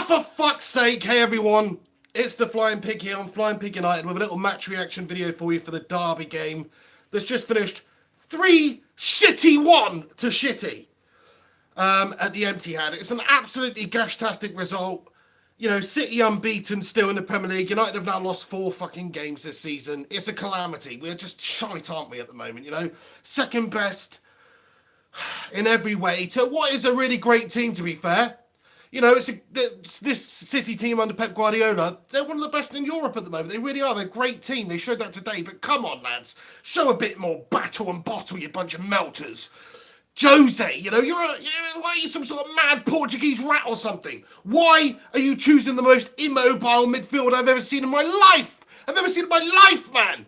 For fuck's sake, hey everyone, it's the Flying Pig here on Flying Pig United with a little match reaction video for you for the Derby game that's just finished 3-1 to shitty at the Etihad. It's an absolutely gash-tastic result. You know, City unbeaten still in the Premier League. United have now lost 4 fucking games this season. It's a calamity. We're just shite, aren't we, at the moment, you know? Second best in every way to what is a really great team, to be fair. You know, this City team under Pep Guardiola, they're one of the best in Europe at the moment. They really are. They're a great team. They showed that today. But come on, lads. Show a bit more battle and bottle, you bunch of melters. Jose, you know, why are you some sort of mad Portuguese rat or something? Why are you choosing the most immobile midfield I've ever seen in my life? I've ever seen in my life, man.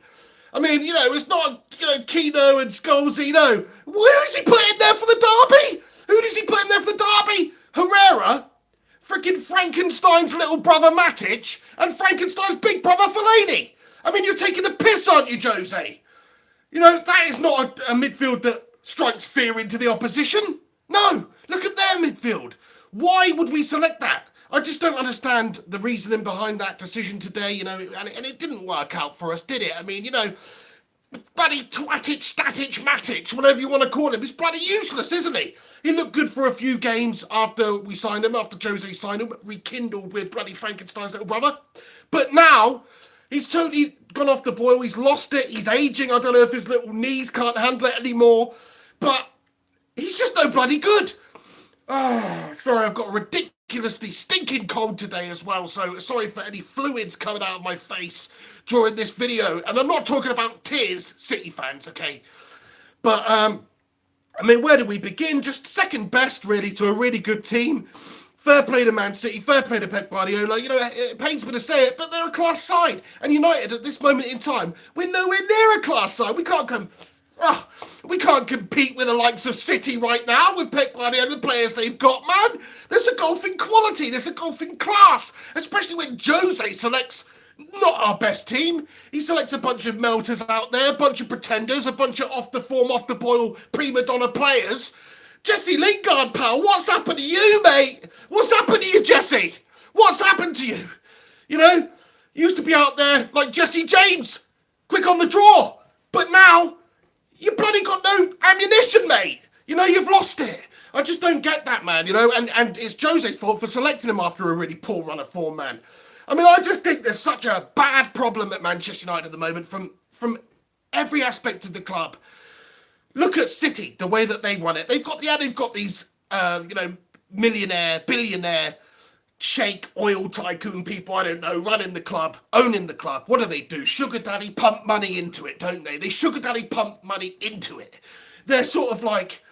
I mean, you know, it's not, you know, Kino and Scholesy, no. Who does he put in there for the derby? Who does he put in there for the derby? Herrera? Freaking Frankenstein's little brother Matic and Frankenstein's big brother Fellaini. I mean, you're taking the piss, aren't you, Jose? You know, that is not a midfield that strikes fear into the opposition. No, look at their midfield. Why would we select that? I just don't understand the reasoning behind that decision today, you know, and it didn't work out for us, did it? I mean, you know, bloody Twatic, Static, Matic, whatever you want to call him, he's bloody useless, isn't he? He looked good for a few games after we signed him, after Jose signed him, rekindled with bloody Frankenstein's little brother. But now, he's totally gone off the boil, he's lost it, he's aging, I don't know if his little knees can't handle it anymore, but he's just no bloody good. Oh, sorry, I've got a ridiculously stinking cold today as well, so sorry for any fluids coming out of my face during this video. And I'm not talking about tears, City fans, okay? But, I mean, where do we begin? Just second best, really, to a really good team. Fair play to Man City, fair play to Pep Guardiola. You know, it pains me to say it, but they're a class side. And United, at this moment in time, we're nowhere near a class side. We can't compete with the likes of City right now with Pep Guardiola, the players they've got, man. There's a golfing quality, there's a golfing class, especially when Jose selects not our best team. He selects a bunch of melters out there, a bunch of pretenders, a bunch of off the form, off the boil prima donna players. Jesse Lingard, pal, what's happened to you, mate? What's happened to you, Jesse? What's happened to you? You know, you used to be out there like Jesse James, quick on the draw, but now you bloody got no ammunition, mate. You know, you've lost it. I just don't get that, man, you know, and it's Jose's fault for selecting him after a really poor run of form, man. I mean, I just think there's such a bad problem at Manchester United at the moment from every aspect of the club. Look at City, the way that they run it. They've got these, you know, millionaire, billionaire, sheikh, oil tycoon people, I don't know, running the club, owning the club. What do? Sugar daddy pump money into it, don't they? They sugar daddy pump money into it. They're sort of like,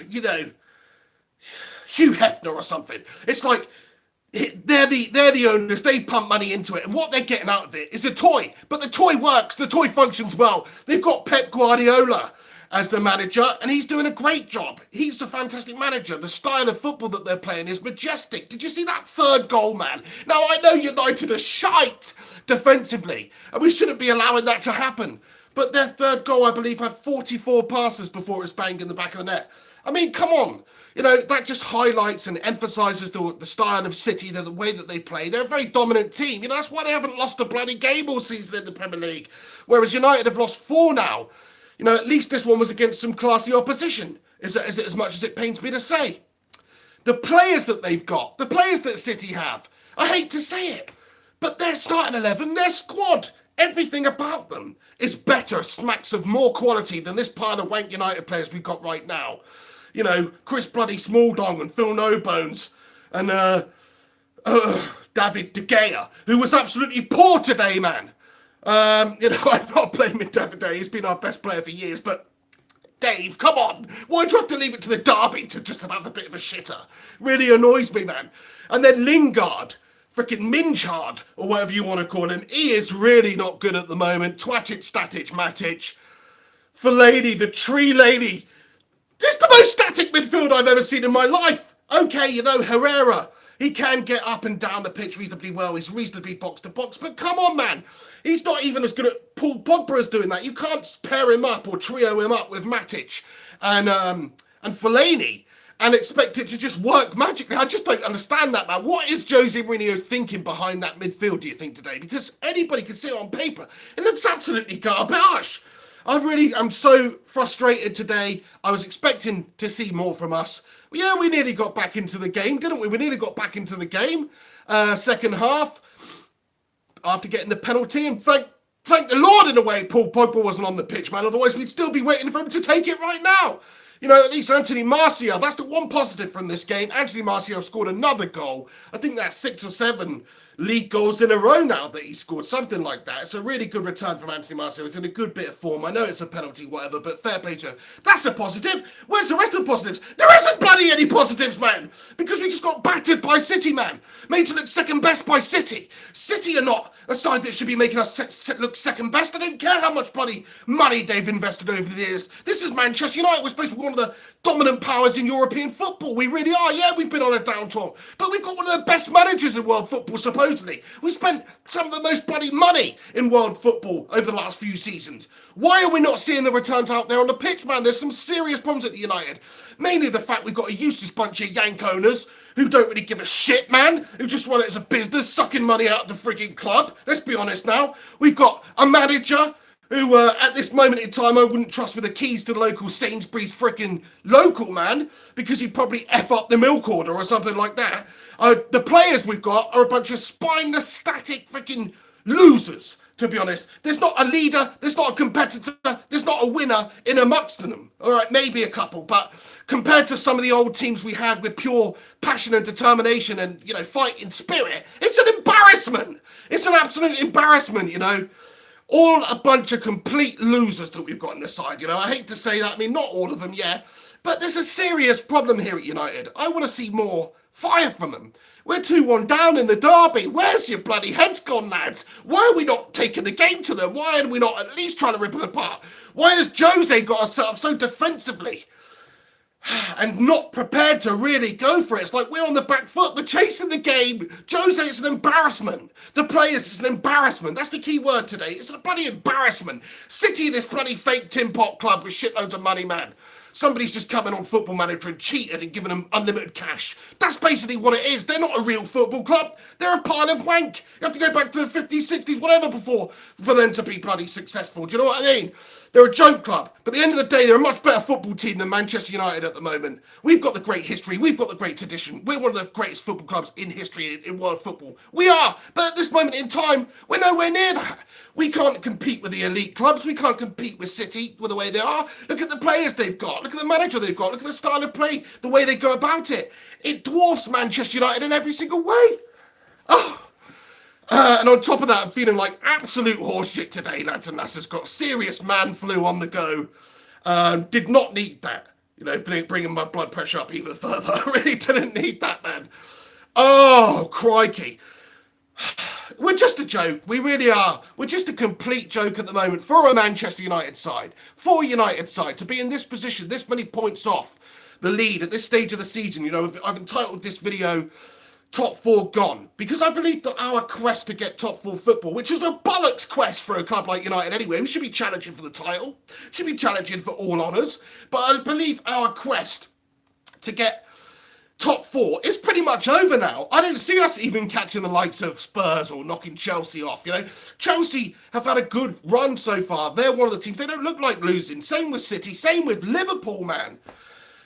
you know, Hugh Hefner or something. It's like, they're the owners, they pump money into it, and what they're getting out of it is a toy. But the toy works, the toy functions well. They've got Pep Guardiola as the manager, and he's doing a great job. He's a fantastic manager. The style of football that they're playing is majestic. Did you see that third goal, man? Now, I know United are shite defensively, and we shouldn't be allowing that to happen. But their third goal, I believe, had 44 passes before it was banged in the back of the net. I mean, come on. You know, that just highlights and emphasises the style of City, the way that they play. They're a very dominant team. You know, that's why they haven't lost a bloody game all season in the Premier League. Whereas United have lost 4 now. You know, at least this one was against some classy opposition. Is it as much as it pains me to say? The players that they've got, the players that City have, I hate to say it, but their starting 11, their squad, everything about them is better, smacks of more quality than this pile of wank United players we've got right now. You know, Chris bloody Smalldong and Phil No Bones and David De Gea, who was absolutely poor today, man. You know, I'm not blaming David De Gea. He's been our best player for years, but Dave, come on. Why do you have to leave it to the derby to just have a bit of a shitter? Really annoys me, man. And then Lingard, freaking Minchard, or whatever you want to call him, he is really not good at the moment. Twatic, Static, Matic. Fellaini, the tree lady. This is the most static midfield I've ever seen in my life. Okay, you know, Herrera, he can get up and down the pitch reasonably well. He's reasonably box to box. But come on, man. He's not even as good at Paul Pogba as doing that. You can't pair him up or trio him up with Matic and Fellaini and expect it to just work magically. I just don't understand that, man. What is Jose Mourinho's thinking behind that midfield, do you think, today? Because anybody can see it on paper. It looks absolutely garbage. I'm so frustrated today. I was expecting to see more from us. Yeah, we nearly got back into the game, didn't we? We nearly got back into the game. Second half, after getting the penalty, and thank the Lord in a way Paul Pogba wasn't on the pitch, man. Otherwise, we'd still be waiting for him to take it right now. You know, at least Anthony Martial, that's the one positive from this game. Anthony Martial scored another goal. I think that's 6 or 7 league goals in a row now that he scored, something like that. It's a really good return from Anthony Martial. He's in a good bit of form. I know it's a penalty, whatever, but fair play to him. That's a positive. Where's the rest of the positives? There isn't bloody any positives, man, because we just got battered by City, man. Made to look second best by City. City are not a side that should be making us look second best. I don't care how much bloody money they've invested over the years. This is Manchester United. We're supposed to be one of the dominant powers in European football. We really are. Yeah, we've been on a downturn, but we've got one of the best managers in world football, supposedly. We spent some of the most bloody money in world football over the last few seasons. Why are we not seeing the returns out there on the pitch, man? There's some serious problems at the United. Mainly the fact we've got a useless bunch of yank owners who don't really give a shit, man, who just run it as a business, sucking money out of the frigging club. Let's be honest now. We've got a manager who, at this moment in time, I wouldn't trust with the keys to the local Sainsbury's freaking local, man, because he'd probably F up the milk order or something like that. The players we've got are a bunch of spineless, static freaking losers, to be honest. There's not a leader, there's not a competitor, there's not a winner in amongst them. All right, maybe a couple, but compared to some of the old teams we had with pure passion and determination and, you know, fighting spirit, it's an embarrassment. It's an absolute embarrassment, you know. All a bunch of complete losers that we've got on this side, you know. I hate to say that. I mean, not all of them, yeah. But there's a serious problem here at United. I want to see more fire from them. We're 2-1 down in the derby. Where's your bloody heads gone, lads? Why are we not taking the game to them? Why are we not at least trying to rip them apart? Why has Jose got us set up so defensively and not prepared to really go for it? It's like we're on the back foot. We're chasing the game. Jose, it's an embarrassment. The players, it's an embarrassment. That's the key word today. It's a bloody embarrassment. City, this bloody fake tin pot club with shitloads of money, man. Somebody's just come in on Football Manager and cheated and given them unlimited cash. That's basically what it is. They're not a real football club. They're a pile of wank. You have to go back to the 50s, 60s, whatever before for them to be bloody successful. Do you know what I mean? They're a joke club. But at the end of the day, they're a much better football team than Manchester United at the moment. We've got the great history. We've got the great tradition. We're one of the greatest football clubs in history in world football. We are. But at this moment in time, we're nowhere near that. We can't compete with the elite clubs. We can't compete with City with the way they are. Look at the players they've got. Look at the manager they've got. Look at the style of play, the way they go about it. It dwarfs Manchester United in every single way. Oh. And on top of that, I'm feeling like absolute horseshit today, lads and lasses. Got serious man flu on the go. Did not need that. You know, bringing my blood pressure up even further. I really didn't need that, man. Oh, crikey. We're just a joke. We really are. We're just a complete joke at the moment for a Manchester United side. For a United side to be in this position, this many points off the lead at this stage of the season. You know, I've entitled this video Top 4 Gone, because I believe that our quest to get top 4 football, which is a bollocks quest for a club like United anyway, we should be challenging for the title, should be challenging for all honours, but I believe our quest to get top 4 is pretty much over now. I don't see us even catching the likes of Spurs or knocking Chelsea off, you know. Chelsea have had a good run so far. They're one of the teams, they don't look like losing. Same with City, same with Liverpool, man.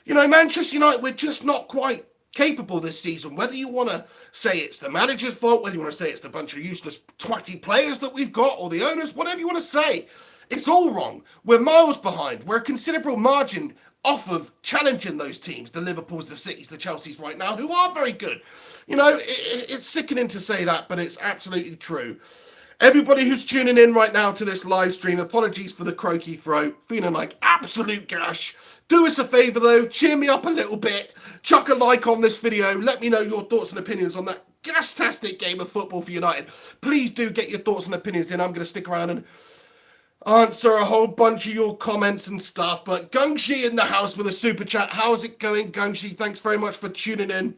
You know, Manchester United, we're just not quite capable this season. Whether you want to say it's the manager's fault, whether you want to say it's the bunch of useless twatty players that we've got, or the owners, whatever you want to say, it's all wrong. We're miles behind. We're a considerable margin off of challenging those teams, the Liverpools, the Cities, the Chelseas right now, who are very good. You know, it's sickening to say that, but it's absolutely true. Everybody who's tuning in right now to this live stream, apologies for the croaky throat, feeling like absolute gash. Do us a favour though, cheer me up a little bit, chuck a like on this video, let me know your thoughts and opinions on that gas-tastic game of football for United. Please do get your thoughts and opinions in. I'm going to stick around and answer a whole bunch of your comments and stuff. But Gungshi in the house with a super chat. How's it going, Gungshi? Thanks very much for tuning in.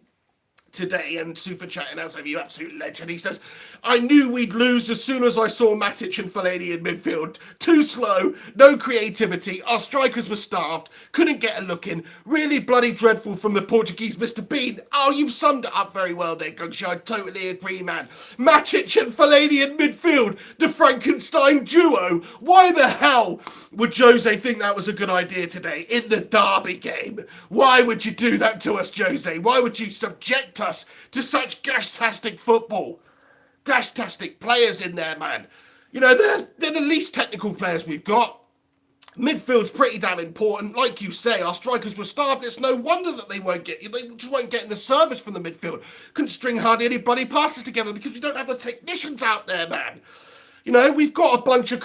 today and super chatting as ever, you absolute legend. He says, I knew we'd lose as soon as I saw Matic and Fellaini in midfield. Too slow, no creativity, our strikers were starved, couldn't get a look in, really bloody dreadful from the Portuguese Mr. Bean. Oh, you've summed it up very well there, Gunshy. I totally agree, man. Matic and Fellaini in midfield, the Frankenstein duo. Why the hell would Jose think that was a good idea today in the derby game? Why would you do that to us, Jose? Why would you subject us to such gash-tastic football? Gash-tastic players in there, man. You know, they're the least technical players we've got. Midfield's pretty damn important. Like you say, our strikers were starved. It's no wonder that they just weren't getting the service from the midfield. Couldn't string hardly any bloody passes together because we don't have the technicians out there, man. You know, we've got a bunch of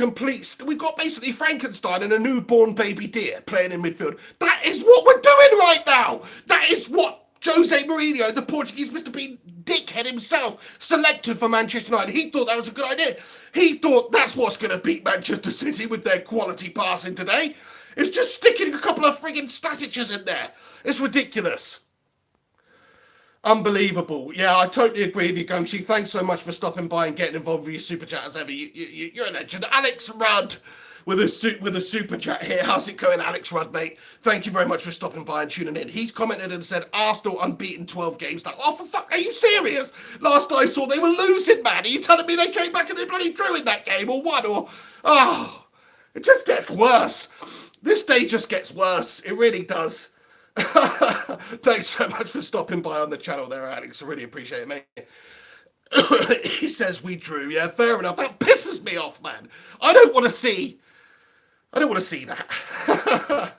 we've got basically Frankenstein and a newborn baby deer playing in midfield. That is what we're doing right now. That is what Jose Mourinho, the Portuguese Mr. Bean dickhead himself, selected for Manchester United. He thought that was a good idea. He thought that's what's going to beat Manchester City with their quality passing today. It's just sticking a couple of friggin' statues in there. It's ridiculous. Unbelievable. Yeah, I totally agree with you, Gungshi. Thanks so much for stopping by and getting involved with your super chat as ever. You're a legend. Alex Rudd with a super chat here. How's it going, Alex Rudd, mate? Thank you very much for stopping by and tuning in. He's commented and said, Arsenal unbeaten 12 games. Now, oh, for fuck, are you serious? Last I saw, they were losing, man. Are you telling me they came back and they bloody drew in that game or won? Oh, it just gets worse. This day just gets worse. It really does. Thanks so much for stopping by on the channel there, Alex. I really appreciate it, mate. He says we drew. Yeah, fair enough. That pisses me off, man. I don't want to see that.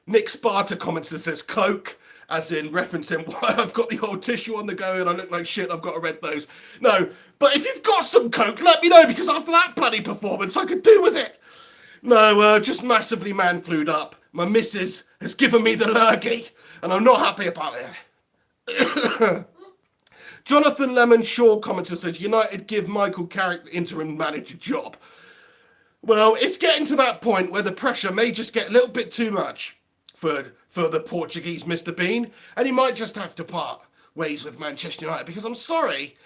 Nick Sparta comments and says Coke, as in referencing why I've got the old tissue on the go and I look like shit. I've got to rent those. No, but if you've got some Coke, let me know, because after that bloody performance, I could do with it. No, just massively man-flued up. My missus has given me the lurgy, and I'm not happy about it. Jonathan Lemon Shaw commenter says, United give Michael Carrick interim manager job. Well, it's getting to that point where the pressure may just get a little bit too much for the Portuguese Mr. Bean, and he might just have to part ways with Manchester United, because I'm sorry,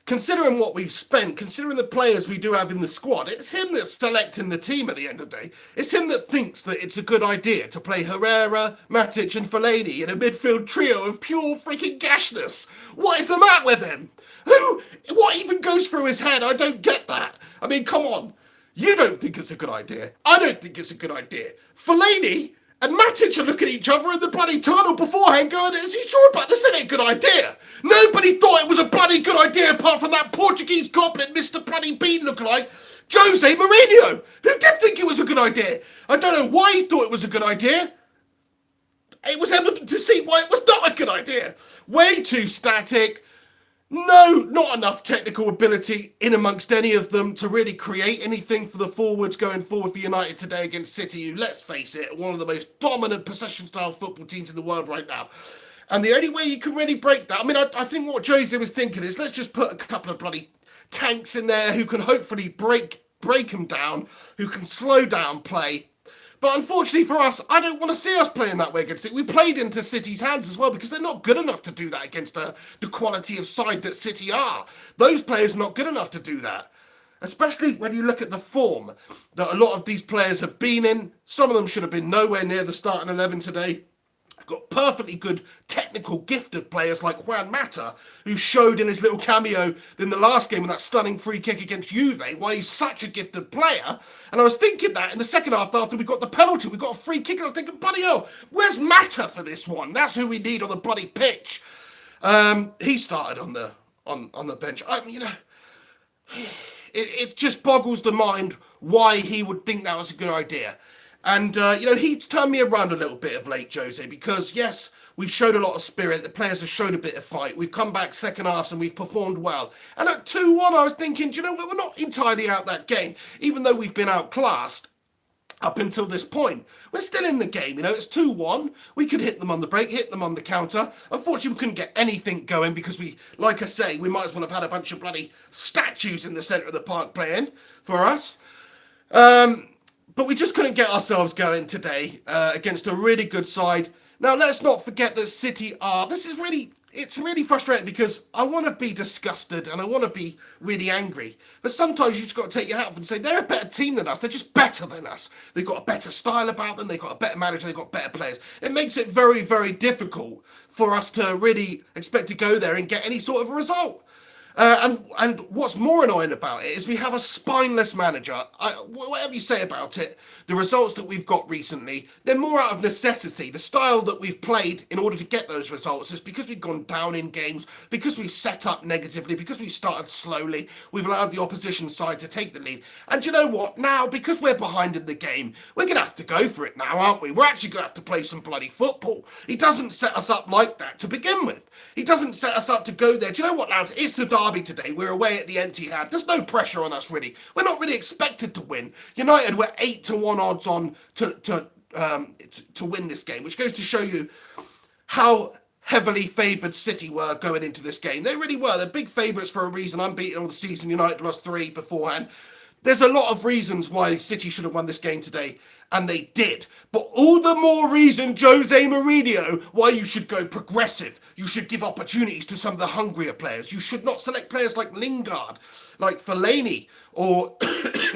considering what we've spent, considering the players we do have in the squad, it's him that's selecting the team at the end of the day. It's him that thinks that it's a good idea to play Herrera, Matic and Fellaini in a midfield trio of pure freaking gashness. What is the matter with him? What even goes through his head? I don't get that. I mean, come on. You don't think it's a good idea. I don't think it's a good idea. Fellaini and Matic are looking at each other in the bloody tunnel beforehand going, is he sure about this? This ain't a good idea. Nobody thought it was a bloody good idea apart from that Portuguese goblin, Mr. Bloody Bean lookalike, Jose Mourinho, who did think it was a good idea. I don't know why he thought it was a good idea. It was evident to see why it was not a good idea. Way too static. No, not enough technical ability in amongst any of them to really create anything for the forwards going forward for United today against City, who, let's face it, are one of the most dominant possession-style football teams in the world right now. And the only way you can really break that, I mean, I think what Jose was thinking is, let's just put a couple of bloody tanks in there who can hopefully break them down, who can slow down play. But unfortunately for us, I don't want to see us playing that way against City. We played into City's hands as well, because they're not good enough to do that against the quality of side that City are. Those players are not good enough to do that. Especially when you look at the form that a lot of these players have been in. Some of them should have been nowhere near the starting 11 today. Got perfectly good technical gifted players like Juan Mata, who showed in his little cameo in the last game with that stunning free kick against Juve why he's such a gifted player. And I was thinking that in the second half, after we got the penalty, we got a free kick, and I was thinking, bloody hell, where's Mata for this one? That's who we need on the bloody pitch. He started on the bench. It just boggles the mind why he would think that was a good idea. And, he's turned me around a little bit of late, Jose, because, yes, we've showed a lot of spirit. The players have showed a bit of fight. We've come back second halves and we've performed well. And at 2-1, I was thinking, do you know what? We're not entirely out that game. Even though we've been outclassed up until this point, we're still in the game. It's 2-1. We could hit them on the break, hit them on the counter. Unfortunately, we couldn't get anything going because we might as well have had a bunch of bloody statues in the centre of the park playing for us. But we just couldn't get ourselves going today against a really good side. Now, let's not forget that City are... It's really frustrating because I want to be disgusted and I want to be really angry. But sometimes you just got to take your hat off and say, they're a better team than us. They're just better than us. They've got a better style about them. They've got a better manager. They've got better players. It makes it very, very difficult for us to really expect to go there and get any sort of a result. And what's more annoying about it is we have a spineless manager. Whatever you say about it, the results that we've got recently, they're more out of necessity. The style that we've played in order to get those results is because we've gone down in games, because we've set up negatively, because we've started slowly, we've allowed the opposition side to take the lead. And you know what? Now, because we're behind in the game, we're going to have to go for it now, aren't we? We're actually going to have to play some bloody football. He doesn't set us up like that to begin with. He doesn't set us up to go there. Do you know what, lads? It's the derby today. We're away at the Etihad. There's no pressure on us, really. We're not really expected to win. United were 8-1 odds on to win this game, which goes to show you how heavily favoured City were going into this game. They really were. They're big favourites for a reason. Unbeaten all the season. United lost 3 beforehand. There's a lot of reasons why City should have won this game today, and they did. But all the more reason, Jose Mourinho, why you should go progressive. You should give opportunities to some of the hungrier players. You should not select players like Lingard, like Fellaini, or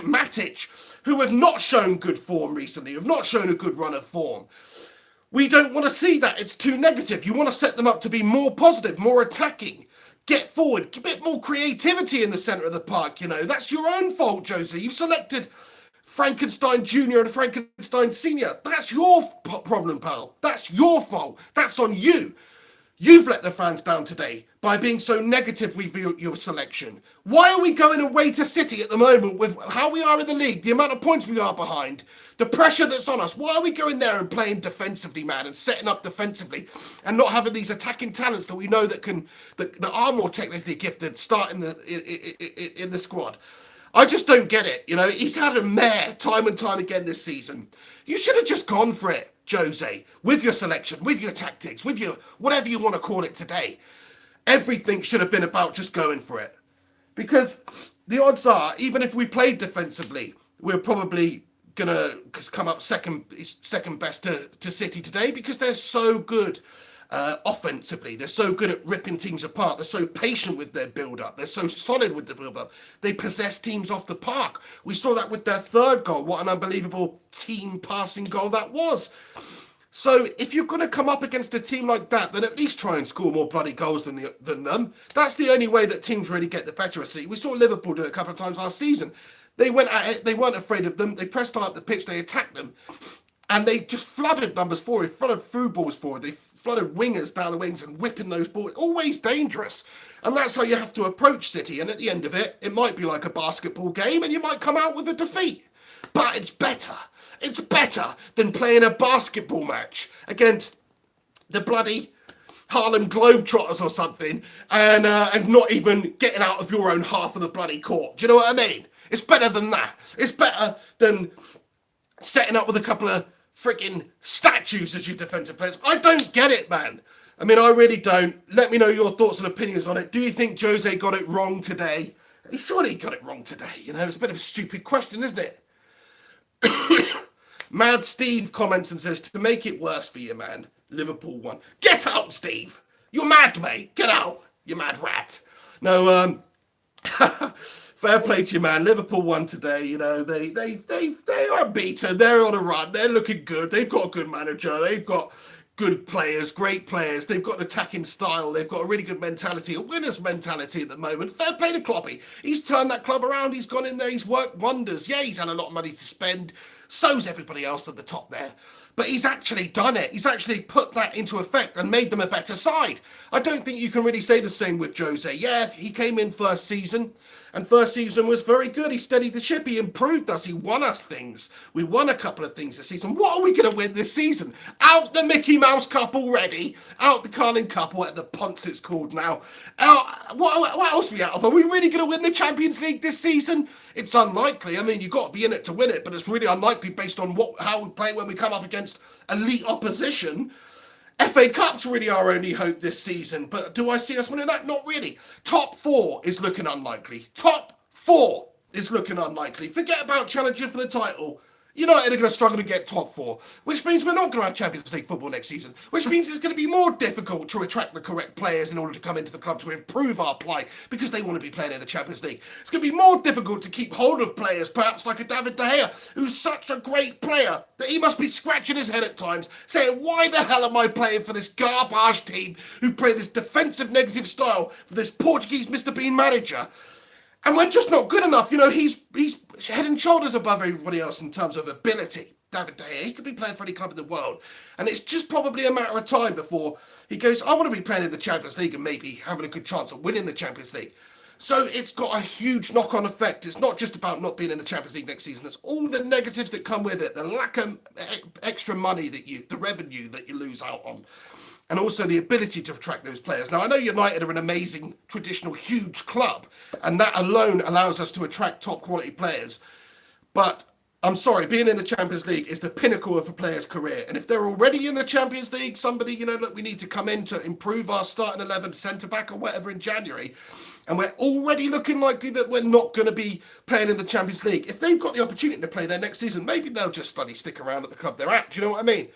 Matic, who have not shown good form recently, have not shown a good run of form. We don't want to see that. It's too negative. You want to set them up to be more positive, more attacking. Get forward, a bit more creativity in the centre of the park, you know. That's your own fault, Jose. You've selected Frankenstein Jr. and Frankenstein Sr. That's your problem, pal. That's your fault. That's on you. You've let the fans down today by being so negative with your selection. Why are we going away to City at the moment with how we are in the league, the amount of points we are behind, the pressure that's on us? Why are we going there and playing defensively, man, and setting up defensively and not having these attacking talents that we know that are more technically gifted start in the squad? I just don't get it. You know, he's had a mare time and time again this season. You should have just gone for it, Jose, with your selection, with your tactics, with your whatever you want to call it today. Everything should have been about just going for it. Because the odds are, even if we played defensively, we're probably going to come up second best to City today because they're so good offensively. They're so good at ripping teams apart. They're so patient with their build-up. They're so solid with the build-up. They possess teams off the park. We saw that with their third goal. What an unbelievable team passing goal that was. So if you're going to come up against a team like that, then at least try and score more bloody goals than them. That's the only way that teams really get the better of City. We saw Liverpool do it a couple of times last season. They went at it. They weren't afraid of them. They pressed high up the pitch. They attacked them. And they just flooded numbers forward, flooded through balls forward. They flooded wingers down the wings and whipping those balls. Always dangerous. And that's how you have to approach City. And at the end of it, it might be like a basketball game and you might come out with a defeat. But it's better. It's better than playing a basketball match against the bloody Harlem Globetrotters or something and not even getting out of your own half of the bloody court. Do you know what I mean? It's better than that. It's better than setting up with a couple of freaking statues as your defensive players. I don't get it, man. I mean, I really don't. Let me know your thoughts and opinions on it. Do you think Jose got it wrong today? He surely got it wrong today. You know, it's a bit of a stupid question, isn't it? Mad Steve comments and says, to make it worse for you, man, Liverpool won. Get out, Steve. You're mad, mate. Get out, you mad rat. No, fair play to you, man. Liverpool won today. You know, they are beaten. They're on a run. They're looking good. They've got a good manager. They've got good players, great players. They've got an attacking style. They've got a really good mentality, a winner's mentality at the moment. Fair play to Kloppy. He's turned that club around. He's gone in there. He's worked wonders. Yeah, he's had a lot of money to spend. So's everybody else at the top there. But he's actually done it. He's actually put that into effect and made them a better side. I don't think you can really say the same with Jose. Yeah, he came in first season, and first season was very good. He steadied the ship. He improved us. He won us things. We won a couple of things this season. What are we going to win this season? Out the Mickey Mouse Cup already. Out the Carling Cup, or the Ponce it's called now. What else are we out of? Are we really going to win the Champions League this season? It's unlikely. I mean, you've got to be in it to win it, but it's really unlikely based on how we play when we come up against elite opposition. FA Cup's really our only hope this season, but do I see us winning that? Not really. Top 4 is looking unlikely. Top 4 is looking unlikely. Forget about challenging for the title. United are going to struggle to get top four, which means we're not going to have Champions League football next season, which means it's going to be more difficult to attract the correct players in order to come into the club to improve our play because they want to be playing in the Champions League. It's going to be more difficult to keep hold of players, perhaps like a David De Gea, who's such a great player that he must be scratching his head at times, saying, why the hell am I playing for this garbage team who play this defensive negative style for this Portuguese Mr. Bean manager? And we're just not good enough. You know, he's head and shoulders above everybody else in terms of ability. David De Gea, he could be playing for any club in the world. And it's just probably a matter of time before he goes, I want to be playing in the Champions League and maybe having a good chance of winning the Champions League. So it's got a huge knock-on effect. It's not just about not being in the Champions League next season. It's all the negatives that come with it. The lack of extra money the revenue that you lose out on. And also the ability to attract those players. Now, I know United are an amazing, traditional, huge club, and that alone allows us to attract top-quality players. But I'm sorry, being in the Champions League is the pinnacle of a player's career. And if they're already in the Champions League, somebody, you know, look, we need to come in to improve our starting 11, centre-back or whatever in January, and we're already looking likely that we're not going to be playing in the Champions League. If they've got the opportunity to play there next season, maybe they'll just bloody stick around at the club they're at. Do you know what I mean?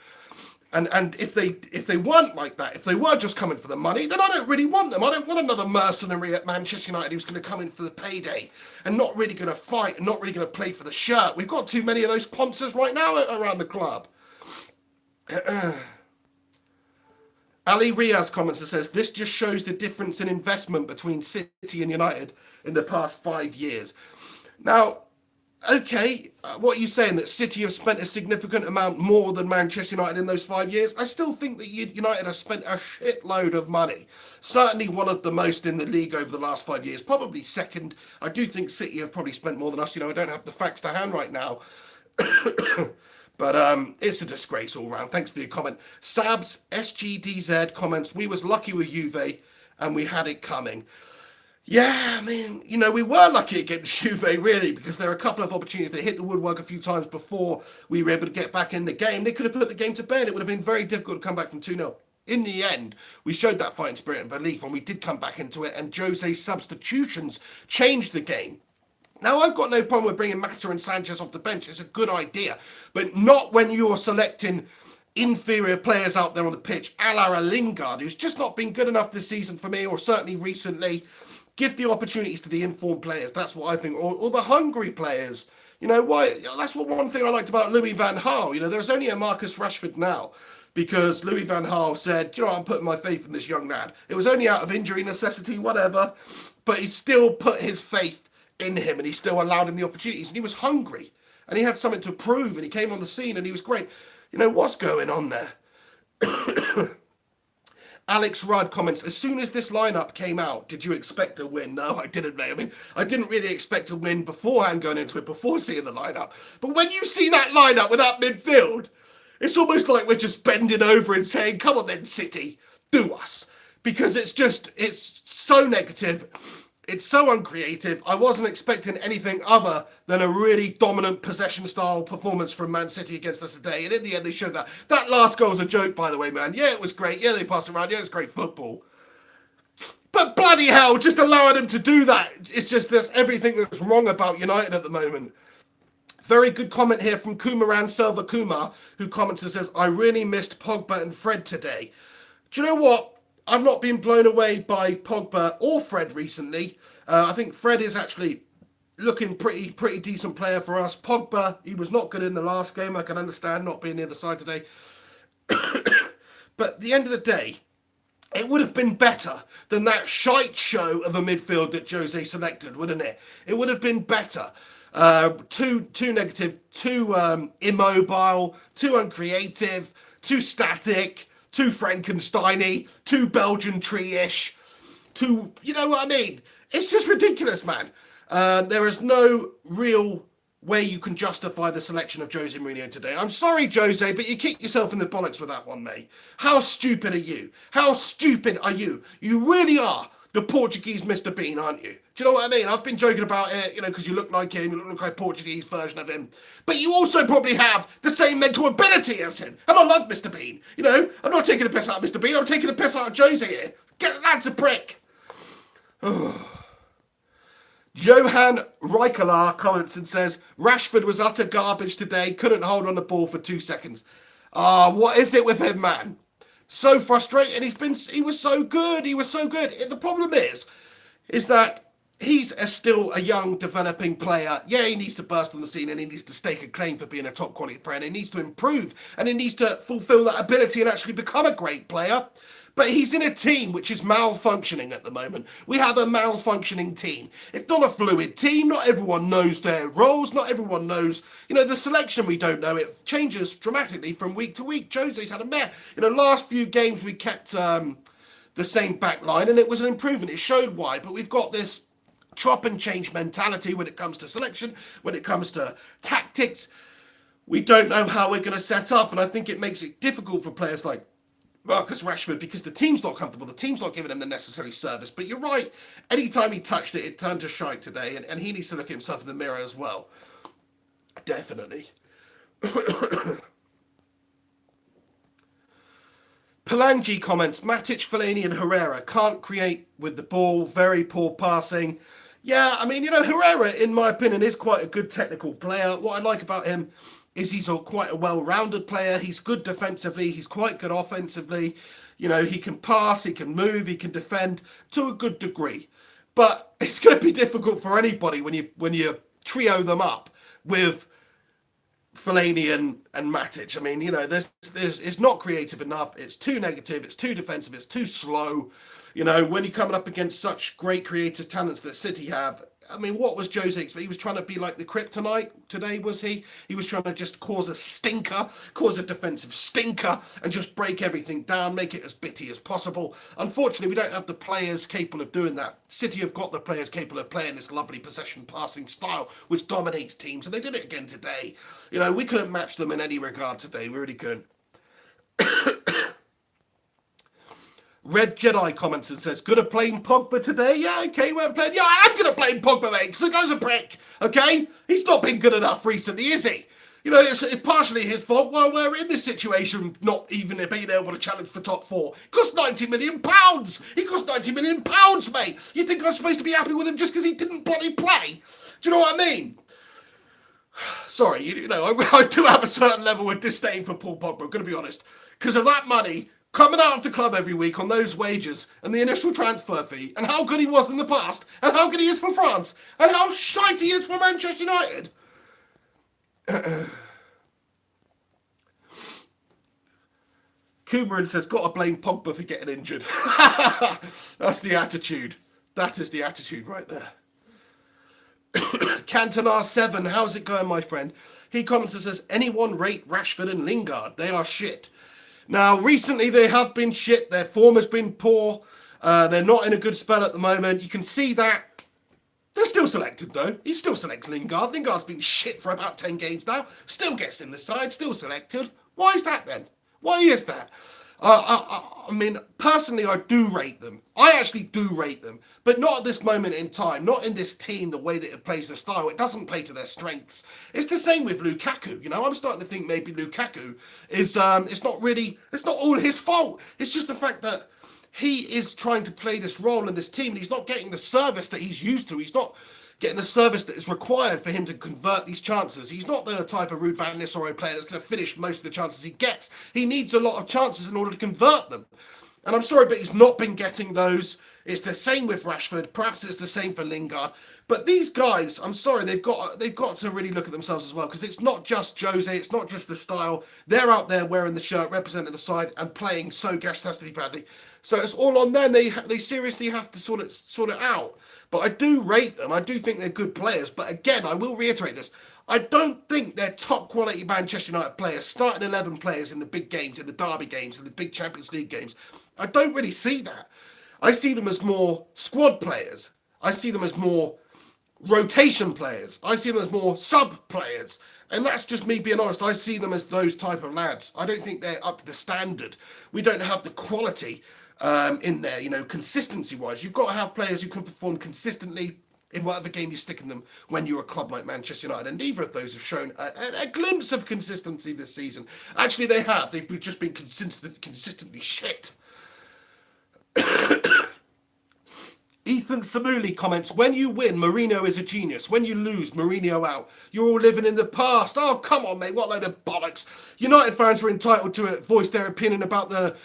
And if they weren't like that, if they were just coming for the money, then I don't really want them. I don't want another mercenary at Manchester United who's going to come in for the payday and not really going to fight and not really going to play for the shirt. We've got too many of those sponsors right now around the club. Ali Riaz comments and says, this just shows the difference in investment between City and United in the past 5 years. Now, okay, what are you saying, that City have spent a significant amount more than Manchester United in those 5 years? I still think that United have spent a shitload of money. Certainly one of the most in the league over the last 5 years, probably second. I do think City have probably spent more than us. You know, I don't have the facts to hand right now. But it's a disgrace all round. Thanks for your comment. Sabs SGDZ comments, we was lucky with Juve and we had it coming. Yeah, I mean, you know, we were lucky against Juve, really, because there are a couple of opportunities that hit the woodwork a few times before we were able to get back in the game. They could have put the game to bed. It would have been very difficult to come back from 2-0. In the end, we showed that fighting spirit and belief, and we did come back into it, and Jose's substitutions changed the game. Now, I've got no problem with bringing Mata and Sanchez off the bench. It's a good idea, but not when you're selecting inferior players out there on the pitch, a la Lingard, who's just not been good enough this season for me, or certainly recently. Give the opportunities to the informed players. That's what I think, or the hungry players. You know why? That's what one thing I liked about Louis van Gaal. You know, there's only a Marcus Rashford now because Louis van Gaal said, you know, I'm putting my faith in this young lad. It was only out of injury, necessity, whatever, but he still put his faith in him and he still allowed him the opportunities. And he was hungry and he had something to prove and he came on the scene and he was great. You know, what's going on there? Alex Rudd comments, as soon as this lineup came out, did you expect a win? No, I didn't, mate. I mean, I didn't really expect a win beforehand going into it, before seeing the lineup. But when you see that lineup with that midfield, it's almost like we're just bending over and saying, come on then, City, do us. Because it's so negative. It's so uncreative. I wasn't expecting anything other than a really dominant possession-style performance from Man City against us today. And in the end, they showed that. That last goal was a joke, by the way, man. Yeah, it was great. Yeah, they passed around. Yeah, it was great football. But bloody hell, just allowing them to do that. It's just there's everything that's wrong about United at the moment. Very good comment here from Kumaran Selva Kumar, who comments and says, I really missed Pogba and Fred today. Do you know what? I've not been blown away by Pogba or Fred recently. I think Fred is actually looking pretty decent player for us. Pogba, he was not good in the last game. I can understand not being near the side today. But at the end of the day, it would have been better than that shite show of a midfield that Jose selected, wouldn't it? It would have been better. Too negative, too immobile, too uncreative, too static, too Frankenstein-y, too Belgian tree-ish, too, you know what I mean? It's just ridiculous, man. There is no real way you can justify the selection of Jose Mourinho today. I'm sorry, Jose, but you kicked yourself in the bollocks with that one, mate. How stupid are you? How stupid are you? You really are the Portuguese Mr. Bean, aren't you? Do you know what I mean? I've been joking about it, you know, because you look like him, you look like a Portuguese version of him. But you also probably have the same mental ability as him. And I love Mr. Bean. You know, I'm not taking a piss out of Mr. Bean, I'm taking a piss out of Jose here. That's a prick. Johan Reikelar comments and says, Rashford was utter garbage today, couldn't hold on the ball for 2 seconds. What is it with him, man? So frustrating. He was so good. He was so good. The problem is that he's still a young, developing player. Yeah, he needs to burst on the scene and he needs to stake a claim for being a top quality player and he needs to improve and he needs to fulfill that ability and actually become a great player. But he's in a team which is malfunctioning at the moment. We have a malfunctioning team. It's not a fluid team. Not everyone knows their roles. Not everyone knows, the selection we don't know. It changes dramatically from week to week. Jose's had a mess. Last few games we kept the same back line and it was an improvement. It showed why. But we've got this chop and change mentality when it comes to selection, when it comes to tactics. We don't know how we're going to set up. And I think it makes it difficult for players like Marcus Rashford because the team's not comfortable. The team's not giving him the necessary service. But you're right. Anytime he touched it, it turned to shite today. And he needs to look at himself in the mirror as well. Definitely. Palangi comments, Matic, Fellaini and Herrera can't create with the ball. Very poor passing. Yeah, Herrera, in my opinion, is quite a good technical player. What I like about him is he's quite a well-rounded player. He's good defensively. He's quite good offensively. He can pass, he can move, he can defend to a good degree. But it's going to be difficult for anybody when you trio them up with Fellaini and Matic. It's not creative enough. It's too negative. It's too defensive. It's too slow. When you're coming up against such great creative talents that City have, what was Jose? He was trying to be like the kryptonite today, was he? He was trying to just cause a defensive stinker, and just break everything down, make it as bitty as possible. Unfortunately, we don't have the players capable of doing that. City have got the players capable of playing this lovely possession passing style, which dominates teams, and they did it again today. We couldn't match them in any regard today. We really couldn't. Red Jedi comments and says, good at playing Pogba today? Yeah, okay, we're playing. Yeah, I am good at playing Pogba, mate, because the guy's a prick, okay? He's not been good enough recently, is he? It's partially his fault while we're in this situation, not even being able to challenge for top 4. It cost £90 million. He cost £90 million, mate. You think I'm supposed to be happy with him just because he didn't bloody play? Do you know what I mean? Sorry, I do have a certain level of disdain for Paul Pogba, I'm going to be honest. Because of that money coming out of the club every week on those wages and the initial transfer fee, and how good he was in the past, and how good he is for France, and how shite he is for Manchester United. Kumarin says, got to blame Pogba for getting injured. That's the attitude. That is the attitude right there. Cantona7, how's it going, my friend? He comments and says, anyone rate Rashford and Lingard? They are shit. Now, recently they have been shit. Their form has been poor. They're not in a good spell at the moment. You can see that. They're still selected, though. He still selects Lingard. Lingard's been shit for about 10 games now. Still gets in the side. Still selected. Why is that, then? Why is that? Personally, I do rate them. I actually do rate them. But not at this moment in time. Not in this team, the way that it plays the style. It doesn't play to their strengths. It's the same with Lukaku. I'm starting to think maybe Lukaku is, it's not all his fault. It's just the fact that he is trying to play this role in this team and he's not getting the service that he's used to. He's not getting the service that is required for him to convert these chances. He's not the type of Ruud van Nistelrooy player that's going to finish most of the chances he gets. He needs a lot of chances in order to convert them. And I'm sorry, but he's not been getting those. It's the same with Rashford. Perhaps it's the same for Lingard. But these guys, I'm sorry, they've got to really look at themselves as well, because it's not just Jose, it's not just the style. They're out there wearing the shirt, representing the side, and playing so gastastically badly. So it's all on them. They seriously have to sort it out. But I do rate them. I do think they're good players. But again, I will reiterate this. I don't think they're top quality Manchester United players, starting 11 players in the big games, in the derby games, in the big Champions League games. I don't really see that. I see them as more squad players. I see them as more rotation players. I see them as more sub players. And that's just me being honest. I see them as those type of lads. I don't think they're up to the standard. We don't have the quality in there, consistency-wise. You've got to have players who can perform consistently in whatever game you're sticking them when you're a club like Manchester United. And neither of those have shown a glimpse of consistency this season. Actually, they have. They've just been consistently shit. Ethan Samuli comments, when you win, Mourinho is a genius. When you lose, Mourinho out. You're all living in the past. Oh, come on, mate. What load of bollocks. United fans are entitled to voice their opinion about the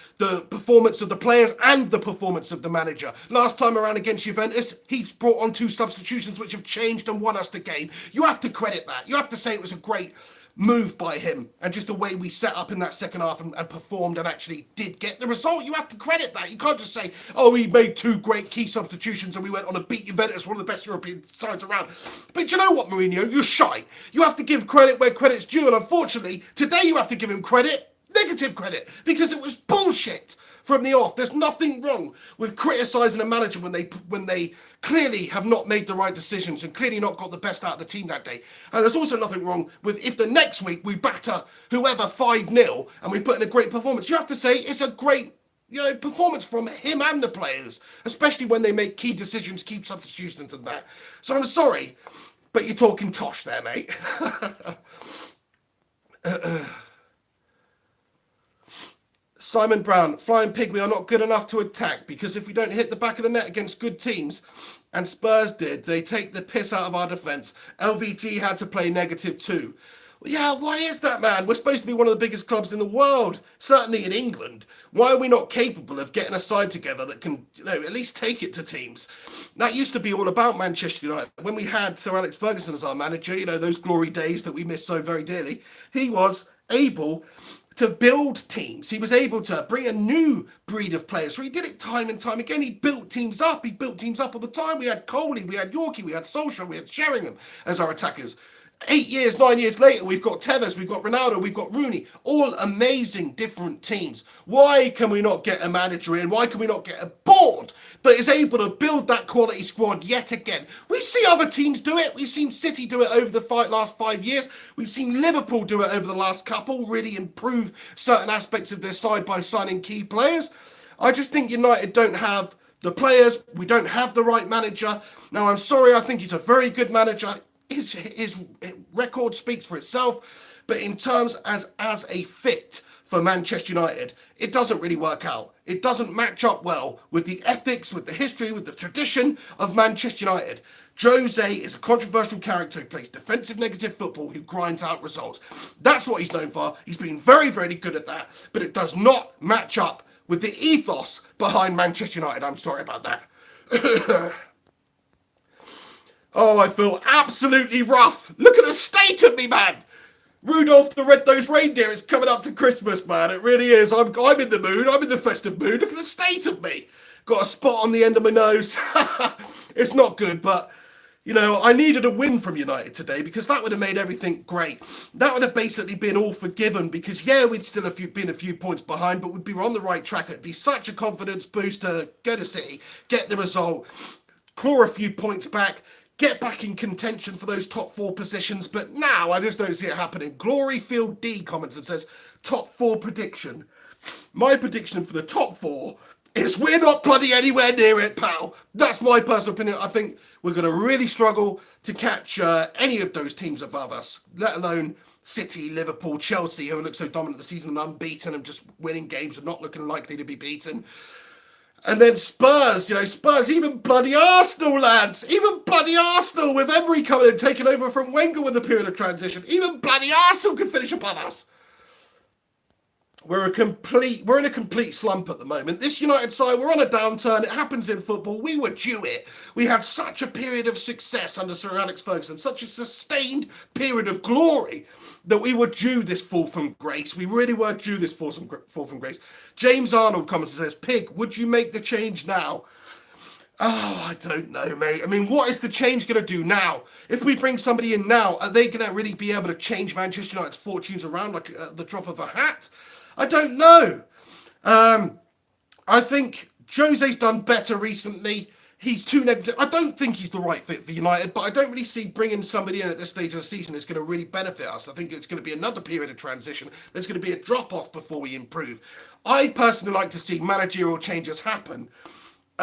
performance of the players and the performance of the manager. Last time around against Juventus, he's brought on 2 substitutions which have changed and won us the game. You have to credit that. You have to say it was a great move by him, and just the way we set up in that second half and performed and actually did get the result. You have to credit that. You can't just say, oh, he made 2 great key substitutions and we went on to beat Juventus, one of the best European sides around. But you know what, Mourinho? You're shy. You have to give credit where credit's due, and unfortunately, today you have to give him credit, negative credit, because it was bullshit from the off. There's nothing wrong with criticising a manager when they clearly have not made the right decisions and clearly not got the best out of the team that day. And there's also nothing wrong with if the next week we batter whoever 5-0 and we put in a great performance. You have to say it's a great performance from him and the players, especially when they make key decisions, keep substitutions and that. So I'm sorry, but you're talking tosh there, mate. Simon Brown, Flying Pig, we are not good enough to attack because if we don't hit the back of the net against good teams, and Spurs did, they take the piss out of our defence. LVG had to play -2. Yeah, why is that, man? We're supposed to be one of the biggest clubs in the world, certainly in England. Why are we not capable of getting a side together that can, at least take it to teams? That used to be all about Manchester United. When we had Sir Alex Ferguson as our manager, those glory days that we miss so very dearly, he was able to build teams. He was able to bring a new breed of players. So he did it time and time again. He built teams up. He built teams up all the time. We had Coley, we had Yorkie, we had Solskjaer, we had Sheringham as our attackers. 8 years, 9 years later, we've got Tevez, we've got Ronaldo, we've got Rooney. All amazing different teams. Why can we not get a manager in? Why can we not get a board that is able to build that quality squad yet again? We see other teams do it. We've seen City do it over the last 5 years. We've seen Liverpool do it over the last couple, really improve certain aspects of their side by signing key players. I just think United don't have the players. We don't have the right manager. Now, I'm sorry, I think he's a very good manager. His record speaks for itself, but in terms as a fit for Manchester United, it doesn't really work out. It doesn't match up well with the ethics, with the history, with the tradition of Manchester United. Jose is a controversial character who plays defensive negative football, who grinds out results. That's what he's known for. He's been very, very good at that, but it does not match up with the ethos behind Manchester United. I'm sorry about that. Oh, I feel absolutely rough. Look at the state of me, man. Rudolph the Red-Nosed Reindeer is coming up to Christmas, man. It really is. I'm in the mood. I'm in the festive mood. Look at the state of me. Got a spot on the end of my nose. It's not good, but, I needed a win from United today because that would have made everything great. That would have basically been all forgiven because, yeah, we'd still have been a few points behind, but we'd be on the right track. It'd be such a confidence boost to go to City, get the result, claw a few points back, get back in contention for those top 4 positions, but now I just don't see it happening. Gloryfield D comments and says, top 4 prediction. My prediction for the top 4 is we're not bloody anywhere near it, pal. That's my personal opinion. I think we're going to really struggle to catch any of those teams above us, let alone City, Liverpool, Chelsea, who look so dominant this season and unbeaten and just winning games and not looking likely to be beaten. And then Spurs, Spurs, even bloody Arsenal, lads. Even bloody Arsenal with Emery coming and taking over from Wenger with a period of transition. Even bloody Arsenal could finish above us. We're in a complete slump at the moment. This United side, we're on a downturn. It happens in football. We were due it. We had such a period of success under Sir Alex Ferguson, such a sustained period of glory that we were due this fall from grace. We really were due this fall from grace. James Arnold comments and says, Pig, would you make the change now? Oh, I don't know, mate. I mean, what is the change going to do now? If we bring somebody in now, are they going to really be able to change Manchester United's fortunes around like the drop of a hat? I don't know. I think Jose's done better recently. He's too negative. I don't think he's the right fit for United, but I don't really see bringing somebody in at this stage of the season is going to really benefit us. I think it's going to be another period of transition. There's going to be a drop-off before we improve. I personally like to see managerial changes happen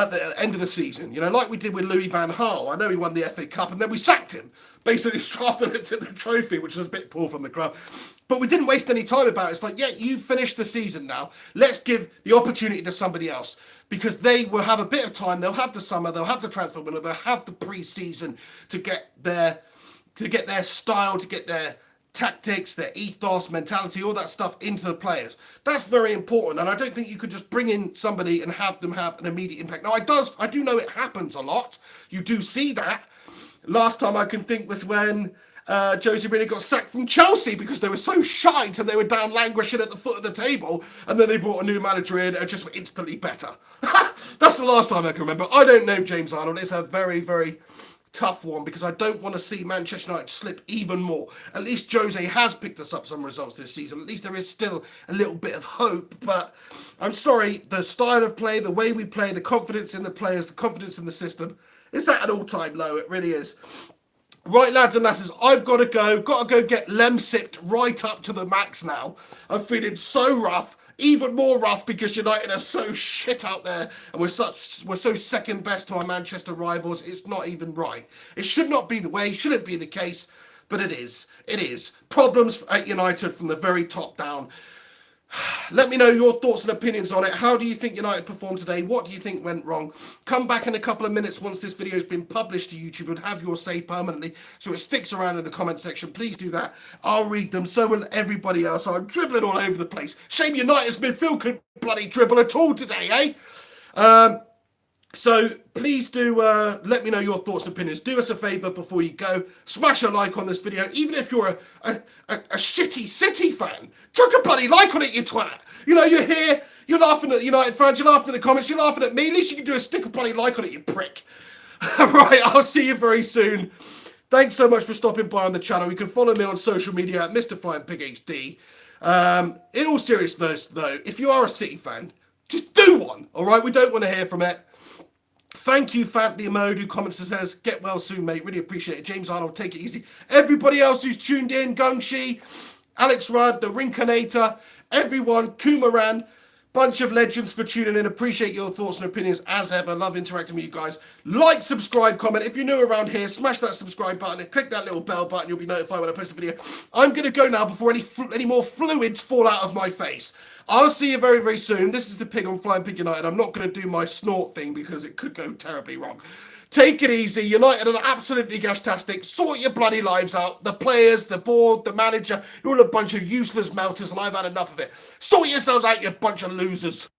at the end of the season, you know, like we did with Louis van Gaal. I know he won the FA Cup and then we sacked him, basically after the trophy, which was a bit poor from the club. But we didn't waste any time about it. It's like, yeah, you finished the season now. Let's give the opportunity to somebody else, because they will have a bit of time. They'll have the summer, they'll have the transfer window, they'll have the pre-season to get their style, to get their tactics, their ethos, mentality, all that stuff into the players. That's very important, and I don't think you could just bring in somebody and have them have an immediate impact. Now, I do know it happens a lot. You do see that. Last time I can think was when Jose Mourinho got sacked from Chelsea because they were so shite and they were down languishing at the foot of the table, and then they brought a new manager in and just were instantly better. That's the last time I can remember. I don't know James Arnold. It's a very, very tough one, because I don't want to see Manchester United slip even more. At least Jose has picked us up some results this season. At least there is still a little bit of hope. But I'm sorry, the style of play, the way we play, the confidence in the players, the confidence in the system, it's at an all-time low. It really is. Right, lads and lasses, I've got to go get lem-sipped right up to the max now. I'm feeling so rough. Even more rough because United are so shit out there, and we're so second best to our Manchester rivals. It's not even right. It should not be the way, shouldn't be the case, but it is. It is. Problems at United from the very top down. Let me know your thoughts and opinions on it. How do you think United performed today? What do you think went wrong? Come back in a couple of minutes once this video has been published to YouTube and have your say permanently, so it sticks around in the comment section. Please do that. I'll read them. So will everybody else. I'm dribbling all over the place. Shame United's midfield couldn't bloody dribble at all today, eh? So please do let me know your thoughts and opinions. Do us a favour before you go. Smash a like on this video. Even if you're a shitty City fan, chuck a bloody like on it, you twat. You know, you're here, you're laughing at United fans, you're laughing at the comments, you're laughing at me. At least you can do a stick a bloody like on it, you prick. Right, I'll see you very soon. Thanks so much for stopping by on the channel. You can follow me on social media at Mr. Flying Pig HD. In all seriousness, though, if you are a City fan, just do one, all right? We don't want to hear from it. Thank you, Family Mode, who comments and says, get well soon, mate. Really appreciate it. James Arnold, take it easy. Everybody else who's tuned in, Gungshi, Alex Rudd, the Rinconator, everyone, Kumaran, bunch of legends for tuning in. Appreciate your thoughts and opinions as ever. Love interacting with you guys. Like, subscribe, comment. If you're new around here, smash that subscribe button and click that little bell button. You'll be notified when I post a video. I'm going to go now before any more fluids fall out of my face. I'll see you very, very soon. This is the Pig on Flying Pig United. I'm not going to do my snort thing because it could go terribly wrong. Take it easy. United are absolutely gastastic. Sort your bloody lives out. The players, the board, the manager. You're all a bunch of useless melters, and I've had enough of it. Sort yourselves out, you bunch of losers.